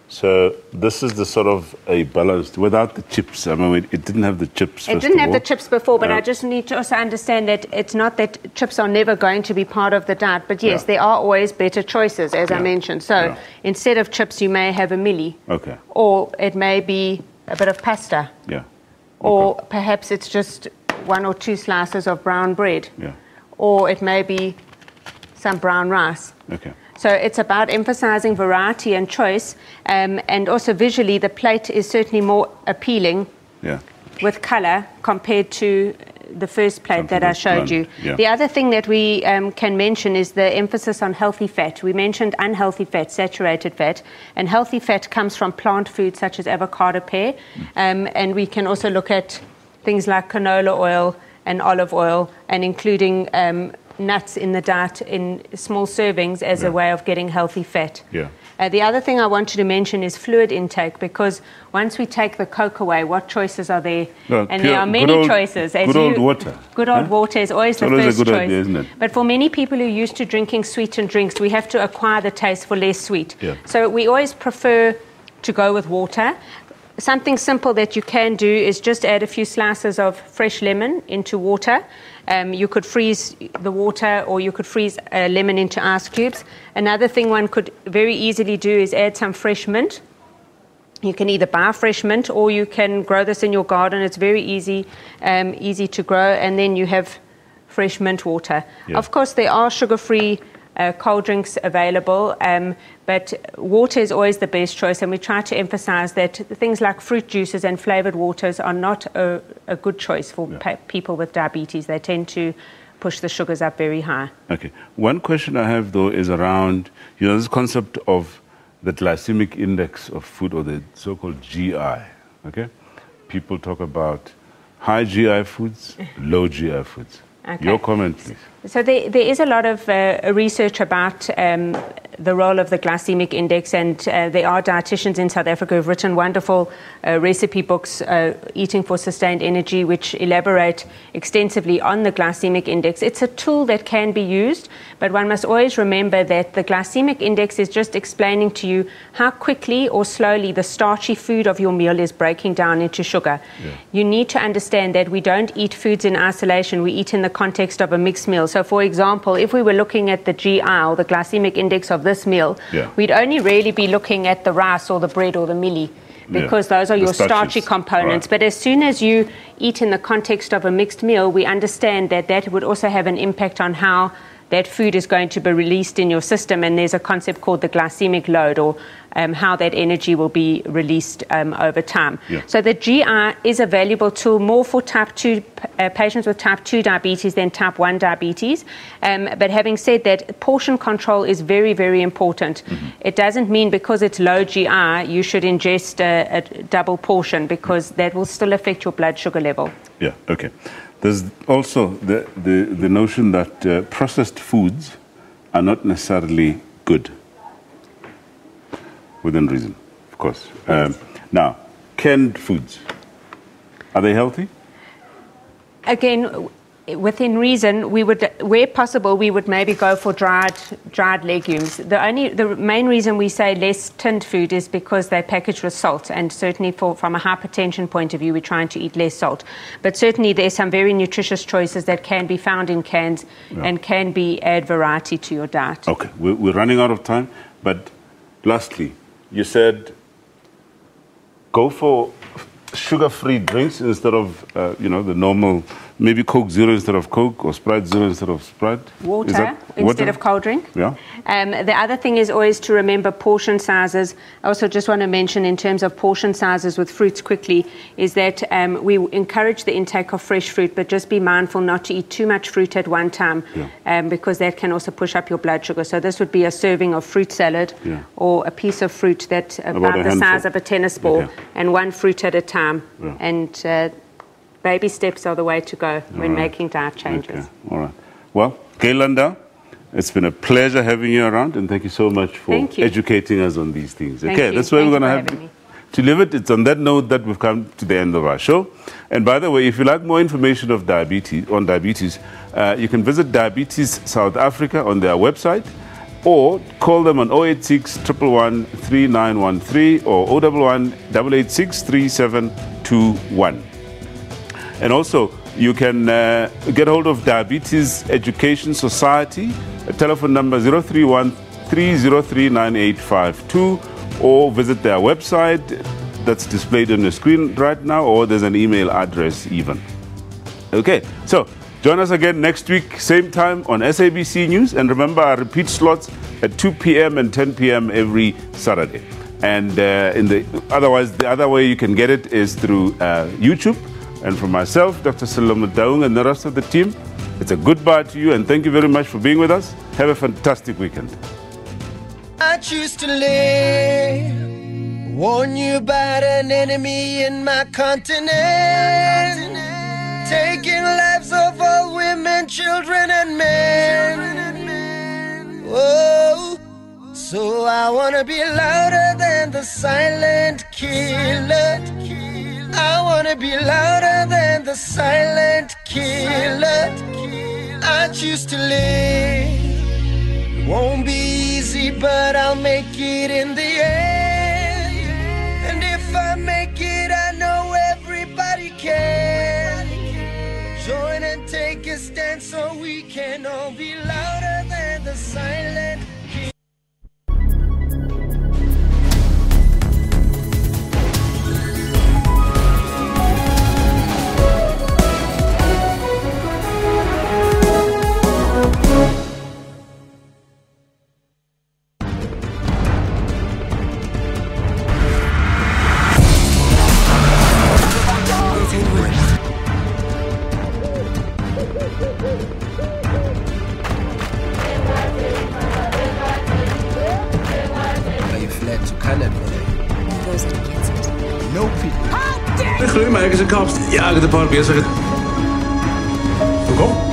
So this is the sort of a balanced, without the chips. I mean, it didn't have the chips. It didn't have the chips before, but I just need to also understand that it's not that chips are never going to be part of the diet. But yes, there are always better choices, as I mentioned. So instead of chips, you may have a millie. Or it may be a bit of pasta. Or perhaps it's just 1 or 2 slices of brown bread. Or it may be some brown rice. So it's about emphasizing variety and choice, and also visually the plate is certainly more appealing with color compared to the first plate that I showed you. The other thing that we can mention is the emphasis on healthy fat. We mentioned unhealthy fat, saturated fat, and healthy fat comes from plant foods such as avocado, pear, and we can also look at things like canola oil and olive oil, and including nuts in the diet in small servings as a way of getting healthy fat. The other thing I wanted to mention is fluid intake, because once we take the Coke away, what choices are there? And there are many choices. Good old water. Good old water is always the first choice. Idea, isn't it? But for many people who are used to drinking sweetened drinks, we have to acquire the taste for less sweet. So we always prefer to go with water. something simple that you can do is just add a few slices of fresh lemon into water. You could freeze the water, or you could freeze a lemon into ice cubes. Another thing one could very easily do is add some fresh mint. You can either buy fresh mint, or you can grow this in your garden. It's very easy to grow, and then you have fresh mint water. Yeah. Of course, there are sugar-free cold drinks available, but water is always the best choice, and we try to emphasize that things like fruit juices and flavored waters are not a good choice for people with diabetes. They tend to push the sugars up very high. Okay. One question I have, though, is around, this concept of the glycemic index of food, or the so-called GI, okay? People talk about high GI foods, low GI foods. Okay. Your comment, please. So there is a lot of research about the role of the glycemic index, and there are dietitians in South Africa who've written wonderful recipe books, Eating for Sustained Energy, which elaborate extensively on the glycemic index. It's a tool that can be used, but one must always remember that the glycemic index is just explaining to you how quickly or slowly the starchy food of your meal is breaking down into sugar. Yeah. You need to understand that we don't eat foods in isolation, we eat in the context of a mixed meal. So, for example, if we were looking at the GI, or the glycemic index of this meal, we'd only really be looking at the rice or the bread or the millie, because those are your starchy components. Right. But as soon as you eat in the context of a mixed meal, we understand that that would also have an impact on how that food is going to be released in your system, and there's a concept called the glycemic load, or how that energy will be released over time. Yeah. So the GI is a valuable tool more for type 2 patients with type 2 diabetes than type 1 diabetes. But having said that, portion control is very, very important. Mm-hmm. It doesn't mean because it's low GI you should ingest a double portion, because that will still affect your blood sugar level. Yeah, okay. There's also the notion that processed foods are not necessarily good, within reason, of course. Yes. Now, canned foods, are they healthy? Again, within reason, we would, where possible, we would maybe go for dried legumes. The main reason we say less tinned food is because they're packaged with salt, and certainly from a hypertension point of view, we're trying to eat less salt. But certainly there's some very nutritious choices that can be found in cans and can add variety to your diet. Okay, we're running out of time, but lastly, you said go for sugar-free drinks instead of, the normal, maybe Coke Zero instead of Coke, or Sprite Zero instead of Sprite. Water instead of cold drink. Yeah. The other thing is always to remember portion sizes. I also just want to mention, in terms of portion sizes with fruits quickly, is that we encourage the intake of fresh fruit, but just be mindful not to eat too much fruit at one time, because that can also push up your blood sugar. So this would be a serving of fruit salad, or a piece of fruit that's about the size of a tennis ball, and one fruit at a time. Yeah. And baby steps are the way to go when making diet changes. Okay. All right. Well, Gaylanda, it's been a pleasure having you around, and thank you so much for educating us on these things. Okay, that's where we're going to have to leave it. It's on that note that we've come to the end of our show. And by the way, if you like more information of diabetes, you can visit Diabetes South Africa on their website, or call them on 086 111 3913 or 011 886 3721. And also, you can get hold of Diabetes Education Society, telephone number 031 303 9852, or visit their website that's displayed on the screen right now, or there's an email address even. Okay, so join us again next week, same time on SABC News, and remember our repeat slots at 2 p.m. and 10 p.m. every Saturday. And the other way you can get it is through YouTube. And for myself, Dr. Salome Daung, and the rest of the team, it's a goodbye to you, and thank you very much for being with us. Have a fantastic weekend. I choose to live, warn you about an enemy in my continent, taking lives of all women, children, and men. Oh, so I wanna be louder than the silent killer. I wanna be louder than the silent killer. I choose to live. It won't be easy, but I'll make it in the end. And if I make it wanna be louder than the silent killer. Groei maar eens een kapst. Ja, ik heb een paar bezig. Kom.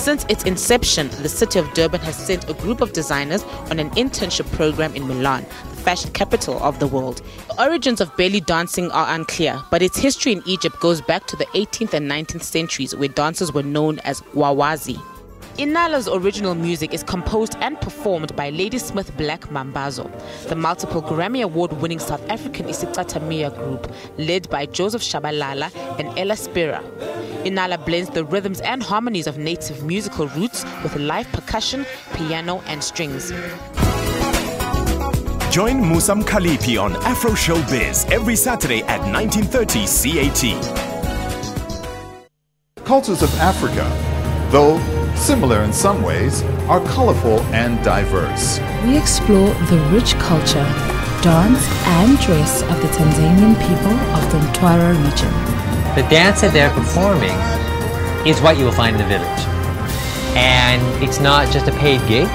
Since its inception, the city of Durban has sent a group of designers on an internship program in Milan, the fashion capital of the world. The origins of belly dancing are unclear, but its history in Egypt goes back to the 18th and 19th centuries, where dancers were known as wawazi. Inala's original music is composed and performed by Ladysmith Black Mambazo, the multiple Grammy Award-winning South African isicathamiya group, led by Joseph Shabalala and Ella Spira. Inala blends the rhythms and harmonies of native musical roots with live percussion, piano and strings. Join Musam Khalipi on Afro Showbiz every Saturday at 19:30 CAT. Cultures of Africa, though similar in some ways, are colorful and diverse. We explore the rich culture, dance and dress of the Tanzanian people of the Mtwara region. The dance that they're performing is what you will find in the village. And it's not just a paid gig,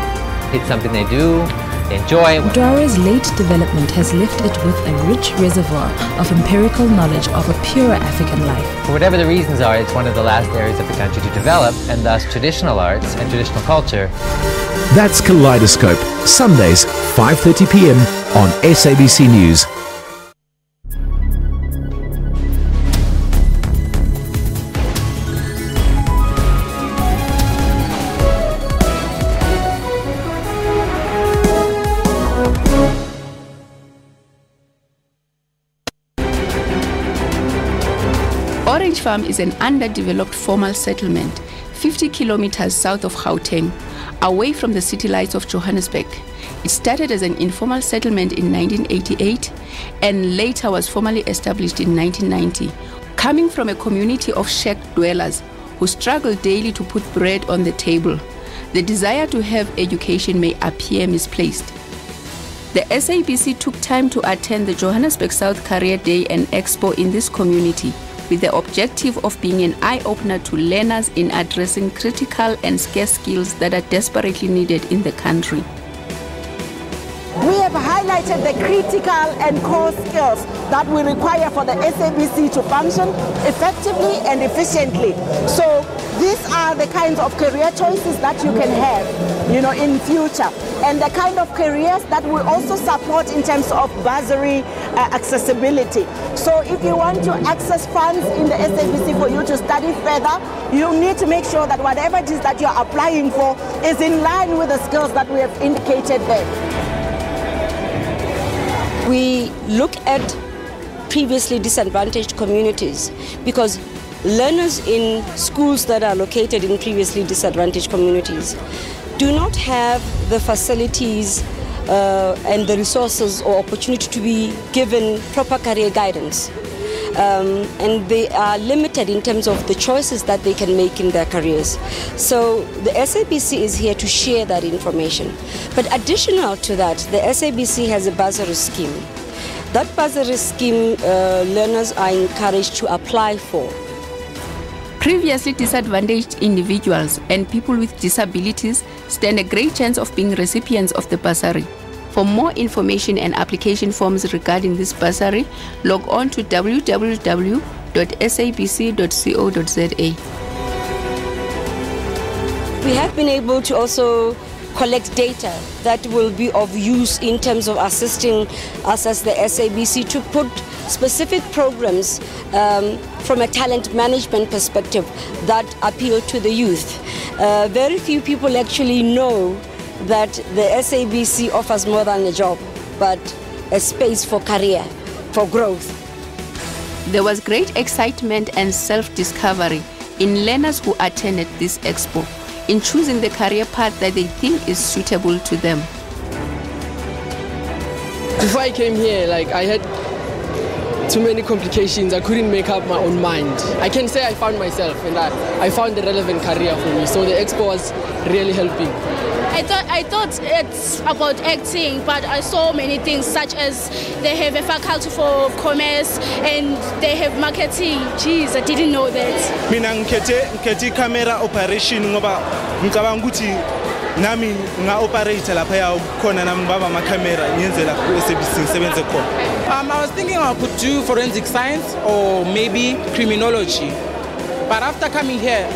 it's something they do, they enjoy. Mtwara's late development has left it with a rich reservoir of empirical knowledge of a purer African life. For whatever the reasons are, it's one of the last areas of the country to develop, and thus traditional arts and traditional culture. That's Kaleidoscope, Sundays, 5:30 p.m. on SABC News. Orange Farm is an underdeveloped formal settlement 50 kilometers south of Gauteng, away from the city lights of Johannesburg. It started as an informal settlement in 1988 and later was formally established in 1990. Coming from a community of shack dwellers who struggle daily to put bread on the table, the desire to have education may appear misplaced. The SABC took time to attend the Johannesburg South Career Day and Expo in this community, with the objective of being an eye-opener to learners in addressing critical and scarce skills that are desperately needed in the country. We have highlighted the critical and core skills that we require for the SABC to function effectively and efficiently. So these are the kinds of career choices that you can have, in future, and the kind of careers that we also support in terms of bursary accessibility. So if you want to access funds in the SABC for you to study further, you need to make sure that whatever it is that you're applying for is in line with the skills that we have indicated there. We look at previously disadvantaged communities because learners in schools that are located in previously disadvantaged communities do not have the facilities and the resources or opportunity to be given proper career guidance. And they are limited in terms of the choices that they can make in their careers. So the SABC is here to share that information. But additional to that, the SABC has a bursary scheme. That bursary scheme, learners are encouraged to apply for. Previously disadvantaged individuals and people with disabilities stand a great chance of being recipients of the bursary. For more information and application forms regarding this bursary, log on to www.sabc.co.za. We have been able to also collect data that will be of use in terms of assisting us as the SABC to put specific programs from a talent management perspective that appeal to the youth. Very few people actually know that the SABC offers more than a job, but a space for career, for growth. There was great excitement and self-discovery in learners who attended this expo, in choosing the career path that they think is suitable to them. Before I came here, I had too many complications. I couldn't make up my own mind. I can say I found myself and I found the relevant career for me. So the expo was really helping. I thought it's about acting, but I saw many things such as they have a faculty for commerce and they have marketing. Jeez, I didn't know that. Mina ngikhethe camera operation ngoba ngicabanga ukuthi nami nga-operator lapha khona nami baba ama-camera ngiyenzela ku-SABC ngisebenze khona. I was thinking I could do forensic science or maybe criminology. But after coming here,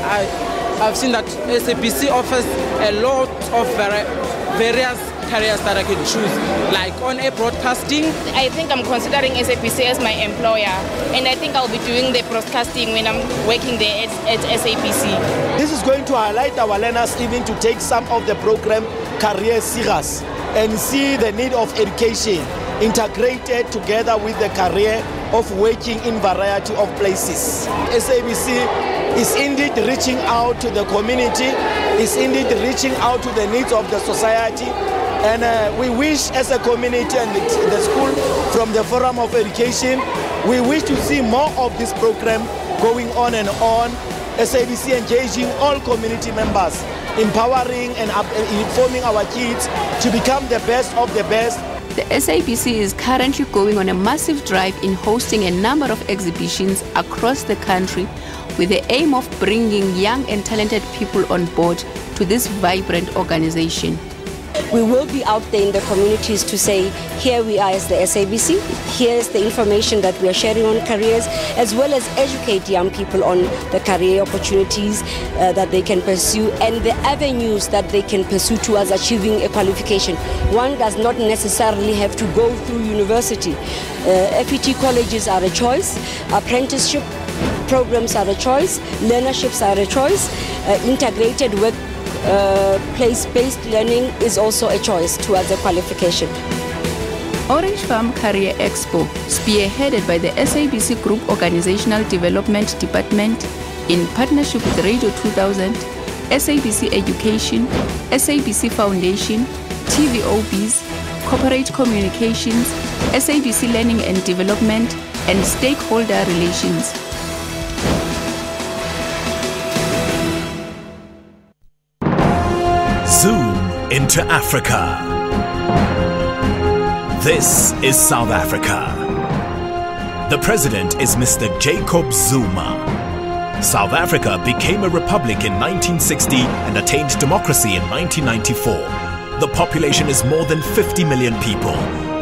I've seen that SABC offers a lot of various careers that I could choose, like on-air broadcasting. I think I'm considering SABC as my employer, and I think I'll be doing the broadcasting when I'm working there at SABC. This is going to highlight our learners even to take some of the program career serious and see the need of education integrated together with the career of working in variety of places. SABC is indeed reaching out to the community, is indeed reaching out to the needs of the society, and we wish as a community and the school from the Forum of Education, we wish to see more of this program going on and on. SABC engaging all community members, empowering and informing our kids to become the best of the best. The SABC is currently going on a massive drive in hosting a number of exhibitions across the country with the aim of bringing young and talented people on board to this vibrant organization. We will be out there in the communities to say, here we are as the SABC, here's the information that we are sharing on careers, as well as educate young people on the career opportunities that they can pursue and the avenues that they can pursue towards achieving a qualification. One does not necessarily have to go through university. FET colleges are a choice, apprenticeship programs are a choice, learnerships are a choice, integrated work place-based learning is also a choice towards a qualification. Orange Farm Career Expo, spearheaded by the SABC Group Organizational Development Department in partnership with Radio 2000, SABC Education, SABC Foundation, TVOBs, Corporate Communications, SABC Learning and Development, and Stakeholder Relations. Zoom into Africa. This is South Africa. The president is Mr. Jacob Zuma. South Africa became a republic in 1960 and attained democracy in 1994. The population is more than 50 million people.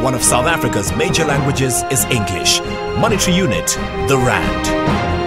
One of South Africa's major languages is English. Monetary unit, the rand.